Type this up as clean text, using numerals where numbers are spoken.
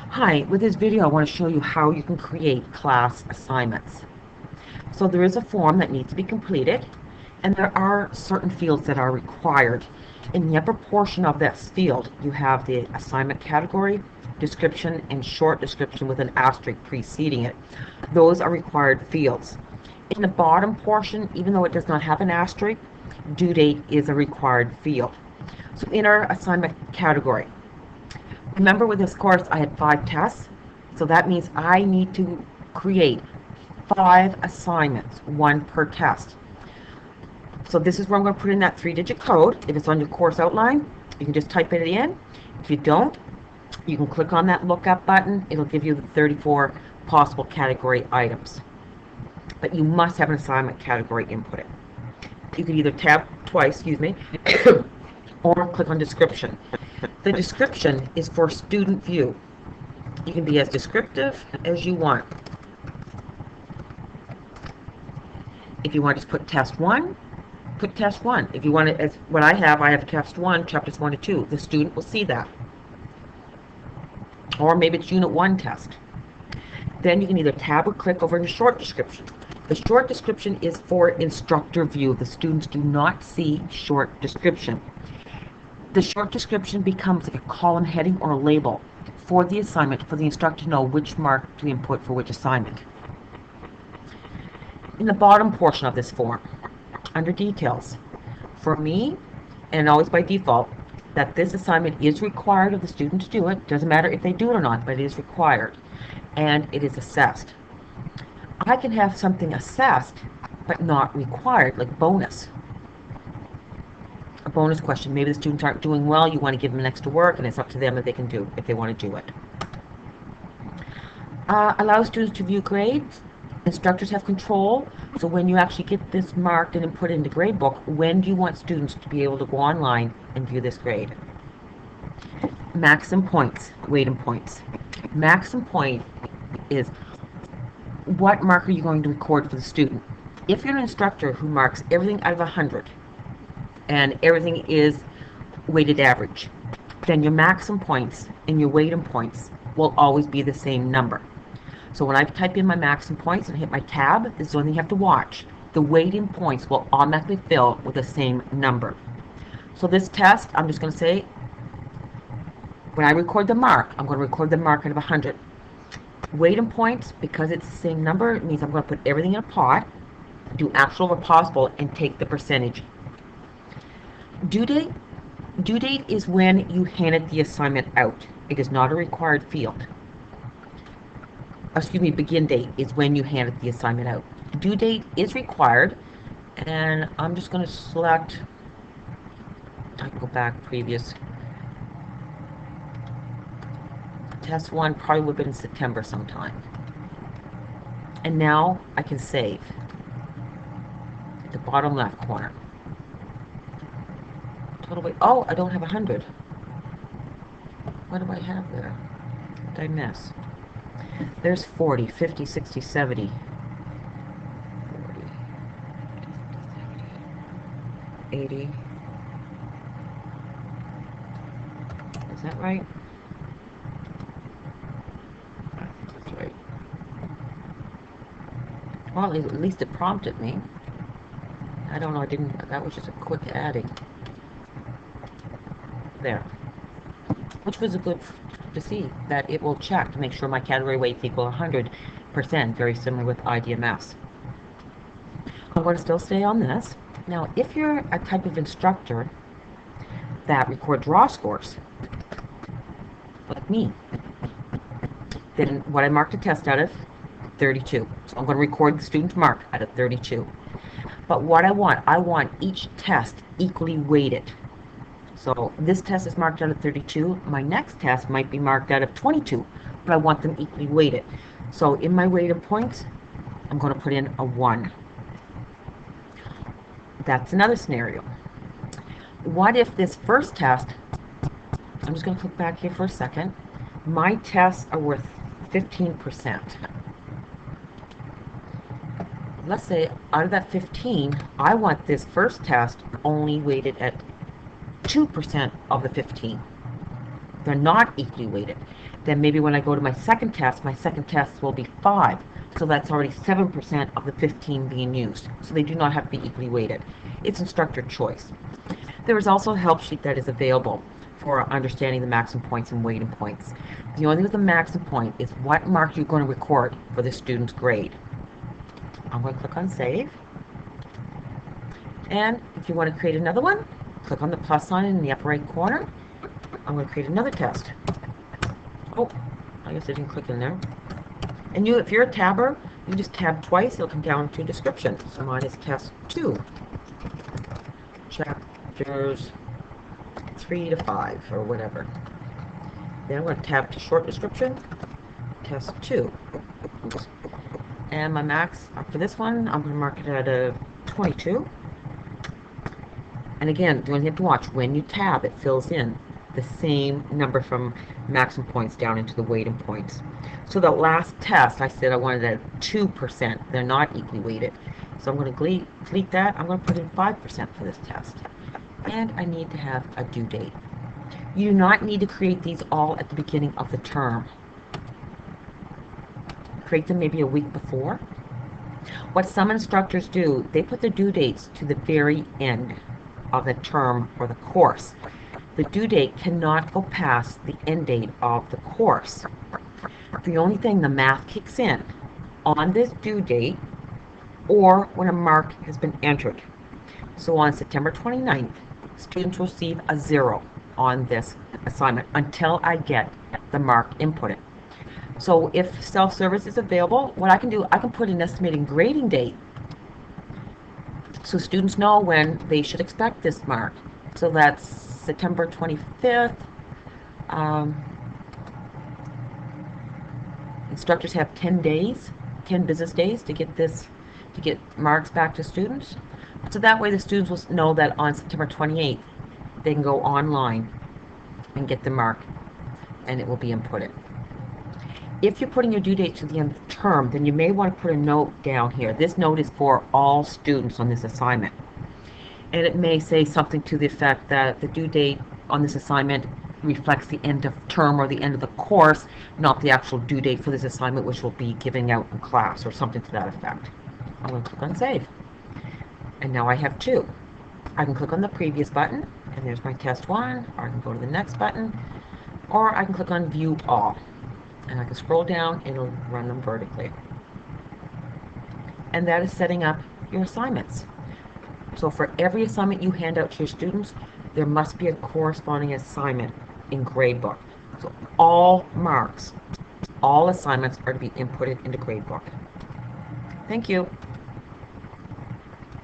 Hi, with this video I want to show you how you can create class assignments. So there is a form that needs to be completed, and there are certain fields that are required. In the upper portion of this field, you have the assignment category, description, and short description with an asterisk preceding it. Those are required fields. In the bottom portion, even though it does not have an asterisk, due date is a required field. So in our assignment category, remember with this course I had 5 tests, so that means I need to create 5 assignments, 1 per test. So this is where I'm going to put in that 3-digit code. If it's on your course outline, you can just type it in. If you don't, you can click on that lookup button. It'll give you the 34 possible category items. But you must have an assignment category inputted. You can either tab twice, or click on description. The description is for student view. You can be as descriptive as you want. If you want to just put test 1, put test 1. If you want it as what I have test 1, chapters 1 to 2. The student will see that. Or maybe it's unit 1 test. Then you can either tab or click over in the short description. The short description is for instructor view. The students do not see short description. The short description becomes like a column heading or a label for the assignment for the instructor to know which mark to input for which assignment. In the bottom portion of this form, under details, for me, and always by default, that this assignment is required of the student to do it. Doesn't matter if they do it or not, but it is required, and it is assessed. I can have something assessed but not required, like bonus. A bonus question. Maybe the students aren't doing well, you want to give them an extra work, and it's up to them if they can do, if they want to do it. Allow students to view grades. Instructors have control, so when you actually get this marked and put into gradebook, when do you want students to be able to go online and view this grade? Maximum points, weight and points. Maximum point is what mark are you going to record for the student. If you're an instructor who marks everything out of 100, and everything is weighted average, then your maximum points and your weighted points will always be the same number. So when I type in my maximum points and hit my tab, this is the only thing you have to watch. The weighted points will automatically fill with the same number. So this test, I'm just going to say, when I record the mark, I'm going to record the mark out of 100. Weighted points, because it's the same number, it means I'm going to put everything in a pot, do actual or possible, and take the percentage. Due date. Due date is when you handed the assignment out. It is not a required field. Excuse me, begin date is when you handed the assignment out. Due date is required, and I'm just going to select, I can go back previous. Test 1 probably would have been in September sometime. And now I can save at the bottom left corner. Total weight. Oh, I don't have 100. What do I have there? What did I miss? There's 40, 50, 60, 70. 40, 80. Is that right? I think that's right. Well, at least it prompted me. I don't know, that was just a quick adding. There, which was a good to see that it will check to make sure my category weights equal 100%, very similar with IDMS. I'm going to still stay on this. Now, if you're a type of instructor that records raw scores, like me, then what I marked a test out of, 32. So I'm going to record the student's mark out of 32. But what I want each test equally weighted. So this test is marked out of 32. My next test might be marked out of 22, but I want them equally weighted. So in my weighted points, I'm going to put in a 1. That's another scenario. What if this first test, I'm just going to click back here for a second, my tests are worth 15%. Let's say out of that 15, I want this first test only weighted at 2% of the 15. they're not equally weighted, then maybe when I go to my second test will be 5. So that's already 7% of the 15 being used. So they do not have to be equally weighted. It's instructor choice. There is also a help sheet that is available for understanding the maximum points and weighting points. The only thing with the maximum point is what mark you're going to record for the student's grade. I'm going to click on Save. And if you want to create another one, click on the plus sign in the upper right corner. I'm going to create another test. Oh, I guess I didn't click in there. And if you're a tabber, you just tab twice, it'll come down to description. So mine is test 2. Chapters 3 to 5 or whatever. Then I'm going to tab to short description, test 2. And my max for this one, I'm going to mark it at a 22. And again, the only thing you have to watch, when you tab, it fills in the same number from maximum points down into the weighting points. So the last test, I said I wanted at 2%. They're not equally weighted. So I'm going to delete that. I'm going to put in 5% for this test. And I need to have a due date. You do not need to create these all at the beginning of the term. Create them maybe a week before. What some instructors do, they put the due dates to the very end of the term or the course. The due date cannot go past the end date of the course. The only thing the math kicks in on this due date or when a mark has been entered. So on September 29th, students will receive a 0 on this assignment until I get the mark inputted. So if self-service is available, what I can do, I can put an estimated grading date so students know when they should expect this mark. So that's September 25th. Instructors have 10 days, 10 business days to get marks back to students. So that way the students will know that on September 28th, they can go online and get the mark and it will be inputted. If you're putting your due date to the end of the term, then you may want to put a note down here. This note is for all students on this assignment. And it may say something to the effect that the due date on this assignment reflects the end of term or the end of the course, not the actual due date for this assignment, which will be giving out in class or something to that effect. I'm going to click on Save. And now I have 2. I can click on the previous button, and there's my test 1, or I can go to the next button, or I can click on View All. And I can scroll down, it'll run them vertically. And that is setting up your assignments. So for every assignment you hand out to your students, there must be a corresponding assignment in Gradebook. So all marks, all assignments are to be inputted into Gradebook. Thank you.